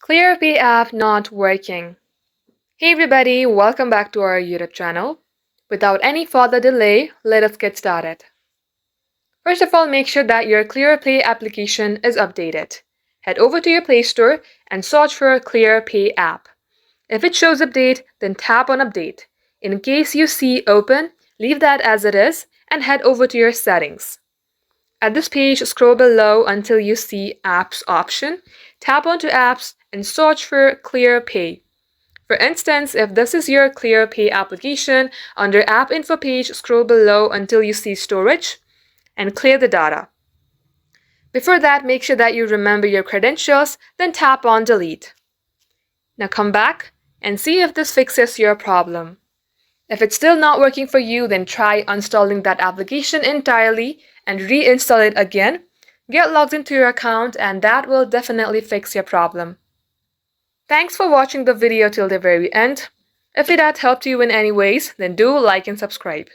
Clearpay app not working. Hey everybody, welcome back to our YouTube channel. Without any further delay, let us get started. First of all, make sure that your Clearpay application is updated. Head over to your Play Store and search for Clearpay app. If it shows update, then tap on update. In case you see open, leave that as it is and head over to your settings. At this page, scroll below until you see Apps option. Tap onto Apps and search for Clearpay. For instance, if this is your Clearpay application, under App Info page, scroll below until you see Storage and clear the data. Before that, make sure that you remember your credentials, then tap on Delete. Now come back and see if this fixes your problem. If it's still not working for you, then try uninstalling that application entirely and reinstall it again. Get logged into your account and that will definitely fix your problem. Thanks for watching the video till the very end. If it had helped you in any ways, then do like and subscribe.